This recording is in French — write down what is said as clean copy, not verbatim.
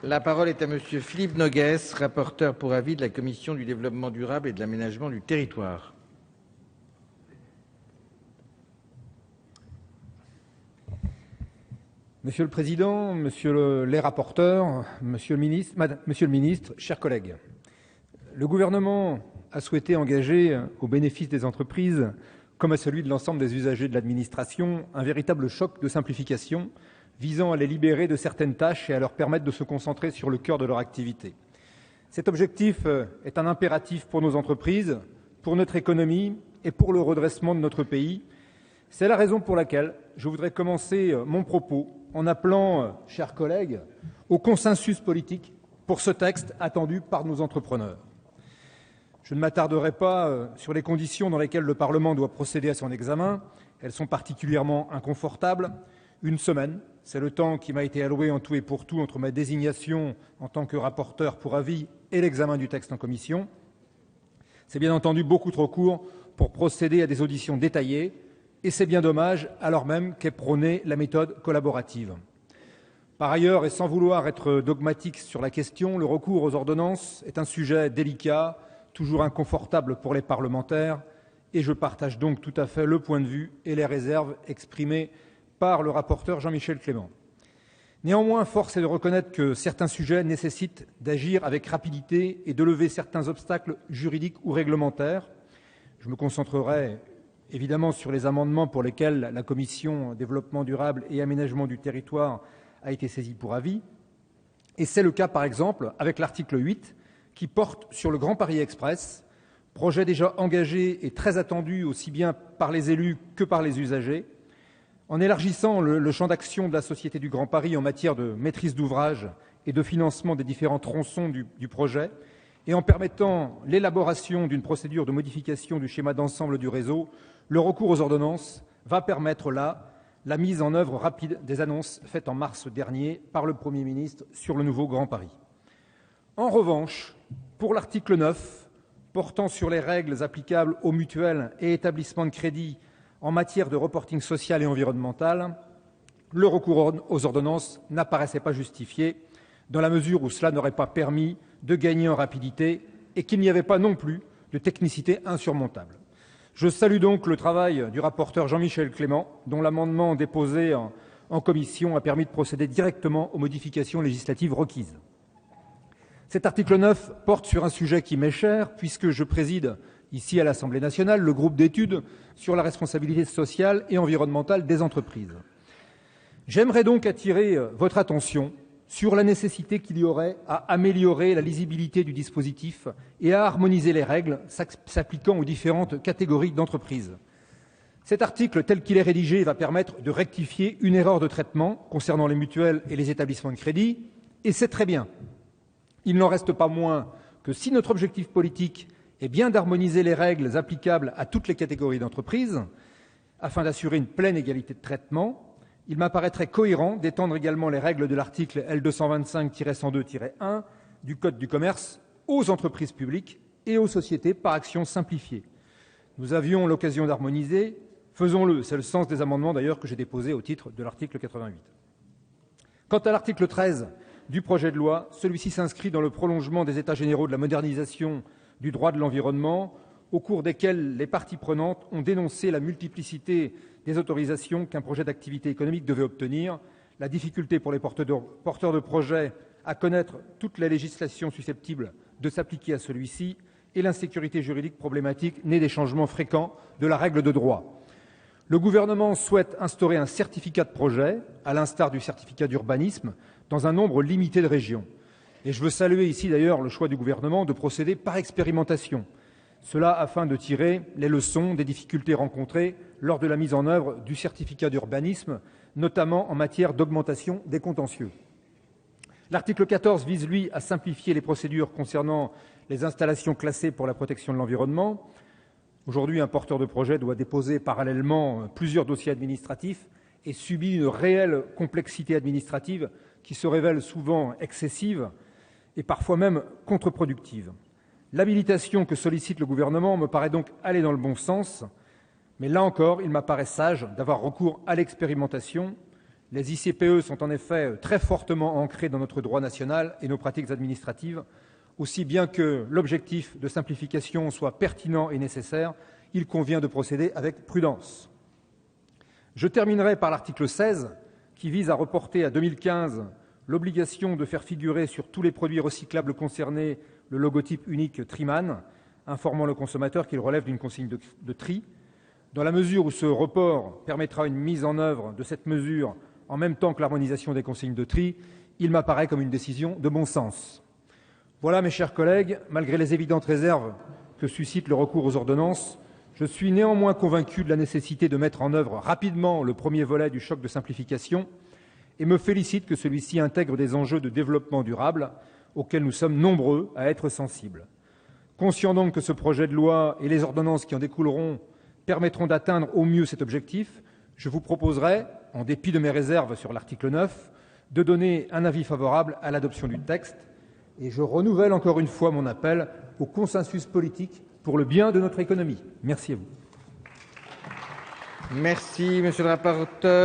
La parole est à Monsieur Philippe Noguès, rapporteur pour avis de la Commission du développement durable et de l'aménagement du territoire. Monsieur le Président, Monsieur les rapporteurs, Monsieur le Ministre, chers collègues, le gouvernement a souhaité engager au bénéfice des entreprises, comme à celui de l'ensemble des usagers de l'administration, un véritable choc de simplification visant à les libérer de certaines tâches et à leur permettre de se concentrer sur le cœur de leur activité. Cet objectif est un impératif pour nos entreprises, pour notre économie et pour le redressement de notre pays. C'est la raison pour laquelle je voudrais commencer mon propos en appelant, chers collègues, au consensus politique pour ce texte attendu par nos entrepreneurs. Je ne m'attarderai pas sur les conditions dans lesquelles le Parlement doit procéder à son examen. Elles sont particulièrement inconfortables. Une semaine, c'est le temps qui m'a été alloué en tout et pour tout entre ma désignation en tant que rapporteur pour avis et l'examen du texte en commission. C'est bien entendu beaucoup trop court pour procéder à des auditions détaillées, et c'est bien dommage, alors même qu'est prônée la méthode collaborative. Par ailleurs, et sans vouloir être dogmatique sur la question, le recours aux ordonnances est un sujet délicat, toujours inconfortable pour les parlementaires, et je partage donc tout à fait le point de vue et les réserves exprimées par le rapporteur Jean-Michel Clément. Néanmoins, force est de reconnaître que certains sujets nécessitent d'agir avec rapidité et de lever certains obstacles juridiques ou réglementaires. Je me concentrerai évidemment sur les amendements pour lesquels la Commission développement durable et aménagement du territoire a été saisie pour avis. Et c'est le cas, par exemple, avec l'article 8, qui porte sur le Grand Paris Express, projet déjà engagé et très attendu aussi bien par les élus que par les usagers. En élargissant le champ d'action de la Société du Grand Paris en matière de maîtrise d'ouvrage et de financement des différents tronçons du projet, et en permettant l'élaboration d'une procédure de modification du schéma d'ensemble du réseau, le recours aux ordonnances va permettre là la mise en œuvre rapide des annonces faites en mars dernier par le Premier ministre sur le nouveau Grand Paris. En revanche, pour l'article 9, portant sur les règles applicables aux mutuelles et établissements de crédit en matière de reporting social et environnemental, le recours aux ordonnances n'apparaissait pas justifié, dans la mesure où cela n'aurait pas permis de gagner en rapidité et qu'il n'y avait pas non plus de technicité insurmontable. Je salue donc le travail du rapporteur Jean-Michel Clément, dont l'amendement déposé en commission a permis de procéder directement aux modifications législatives requises. Cet article 9 porte sur un sujet qui m'est cher, puisque je préside ici à l'Assemblée nationale le groupe d'études sur la responsabilité sociale et environnementale des entreprises. J'aimerais donc attirer votre attention sur la nécessité qu'il y aurait à améliorer la lisibilité du dispositif et à harmoniser les règles s'appliquant aux différentes catégories d'entreprises. Cet article, tel qu'il est rédigé, va permettre de rectifier une erreur de traitement concernant les mutuelles et les établissements de crédit, et c'est très bien. Il n'en reste pas moins que si notre objectif politique est bien d'harmoniser les règles applicables à toutes les catégories d'entreprises, afin d'assurer une pleine égalité de traitement, il m'apparaîtrait cohérent d'étendre également les règles de l'article L225-102-1 du Code du commerce aux entreprises publiques et aux sociétés par action simplifiée. Nous avions l'occasion d'harmoniser, faisons-le. C'est le sens des amendements d'ailleurs que j'ai déposés au titre de l'article 88. Quant à l'article 13 du projet de loi, celui-ci s'inscrit dans le prolongement des États généraux de la modernisation du droit de l'environnement, au cours desquels les parties prenantes ont dénoncé la multiplicité des autorisations qu'un projet d'activité économique devait obtenir, la difficulté pour les porteurs de projets à connaître toutes les législations susceptibles de s'appliquer à celui-ci et l'insécurité juridique problématique née des changements fréquents de la règle de droit. Le gouvernement souhaite instaurer un certificat de projet, à l'instar du certificat d'urbanisme, dans un nombre limité de régions. Et je veux saluer ici d'ailleurs le choix du gouvernement de procéder par expérimentation, cela afin de tirer les leçons des difficultés rencontrées lors de la mise en œuvre du certificat d'urbanisme, notamment en matière d'augmentation des contentieux. L'article 14 vise, lui, à simplifier les procédures concernant les installations classées pour la protection de l'environnement. Aujourd'hui, un porteur de projet doit déposer parallèlement plusieurs dossiers administratifs et subit une réelle complexité administrative qui se révèle souvent excessive et parfois même contre-productive. L'habilitation que sollicite le gouvernement me paraît donc aller dans le bon sens, mais là encore, il m'apparaît sage d'avoir recours à l'expérimentation Les ICPE sont en effet très fortement ancrés dans notre droit national et nos pratiques administratives. Aussi bien que l'objectif de simplification soit pertinent et nécessaire, il convient de procéder avec prudence. Je terminerai par l'article 16, qui vise à reporter à 2015 l'obligation de faire figurer sur tous les produits recyclables concernés le logotype unique Triman, informant le consommateur qu'il relève d'une consigne de tri. Dans la mesure où ce report permettra une mise en œuvre de cette mesure en même temps que l'harmonisation des consignes de tri, il m'apparaît comme une décision de bon sens. Voilà, mes chers collègues, malgré les évidentes réserves que suscite le recours aux ordonnances, je suis néanmoins convaincu de la nécessité de mettre en œuvre rapidement le premier volet du choc de simplification et me félicite que celui-ci intègre des enjeux de développement durable auxquels nous sommes nombreux à être sensibles. Conscient donc que ce projet de loi et les ordonnances qui en découleront permettront d'atteindre au mieux cet objectif, je vous proposerai, en dépit de mes réserves sur l'article 9, de donner un avis favorable à l'adoption du texte. Et je renouvelle encore une fois mon appel au consensus politique pour le bien de notre économie. Merci à vous. Merci, monsieur le rapporteur.